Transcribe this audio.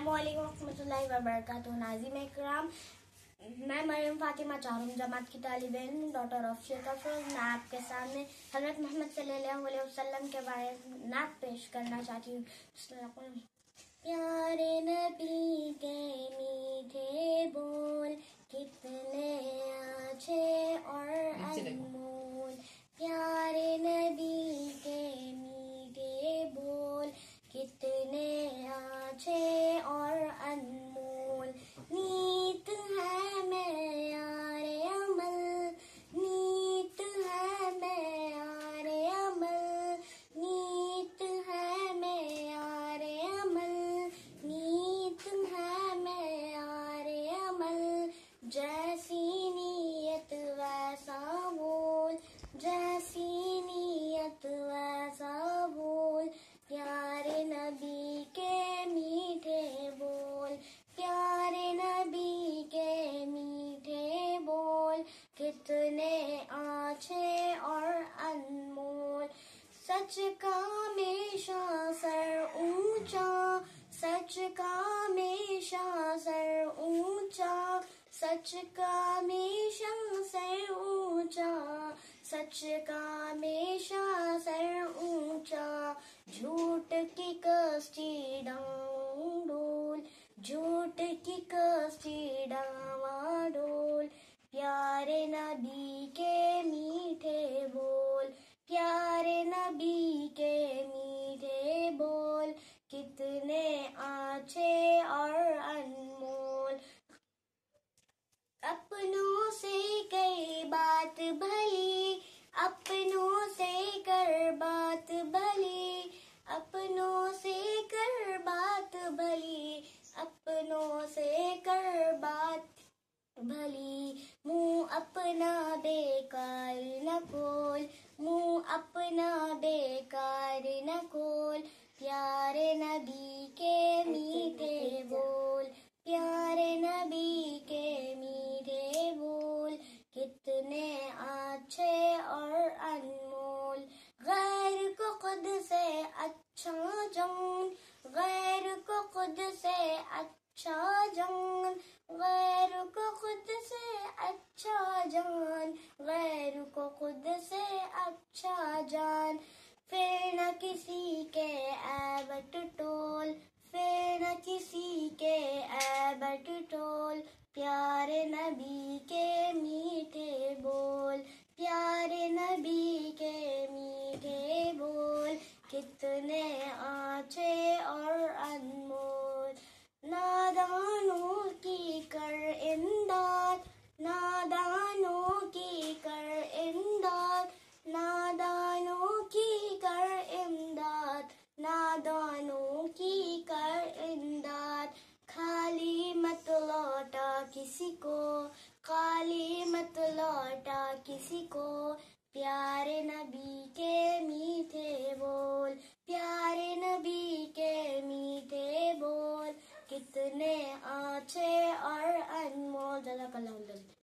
السلام علیکم ورحمۃ اللہ وبرکاتہ. ناظرین اکرام، میں مریم فاطمہ چہارم جماعت کی طالب علم، ڈاٹر آف شیخ افروز. میں آپ کے سامنے حضرت محمد صلی اللہ علیہ وسلم کے بارے میں نعت پیش کرنا چاہتی ہوں. پیارے نبی کے میٹھے بول کتنے اچھے اور انمول، پیارے نبی کے میٹھے بول کتنے اچھے اور انمول. نیت ہے معیار عمل، نیت ہے معیار عمل، نیت ہے معیار عمل، نیت ہے معیار عمل. جیسی نیت ویسا بول، جیسی نیت ویسا بول، پیارے نبی کے میٹھے بول، پیارے نبی کے میٹھے بول کتنے اچھے اور انمول. سچ کا ہمیشہ سر اونچا، سچ کا ہمیشہ سر اونچا، سچ کا ہمیشہ سر اونچا، سچ کا ہمیشہ سر اونچا. جھوٹ کی کشتی ڈاواں ڈول، جھوٹ کی کشتی ڈاواں ڈول، پیارے نبی کے میٹھے بول، پیارے نبی کے میٹھے بول کتنے اچھے اور انمول. اپنوں سے کئی بات بھلی، اپنوں سے کر بات بھلی، اپنوں سے کر بات بھلی، اپنوں سے کر بات بھلی. منہ اپنا بیکار نہ کھول، منہ اپنا بیکار نہ کھول، پیارے نبی کے میٹھے بول، پیارے نبی کے میٹھے بول کتنے اچھے اور انمول. غیر کو خود سے اچھا جان، غیر کو خود سے اچھا جان، غیر کو خود سے اچھا جان، غیر کو خود سے اچھا جان. پھر نہ کسی کے عیب ٹٹول، پھر نہ کسی کے عیب ٹٹول، پیارے نبی کے میٹھے بول، پیارے نبی کے میٹھے بول کتنے اچھے اور انمول. نادانوں کی کر امداد، نادانوں کی کر امداد، نادانوں کی کر امداد، نادانوں کی کر امداد. خالی مت لوٹا کسی کو، خالی مت لوٹا کسی کو، پیارے نبی کے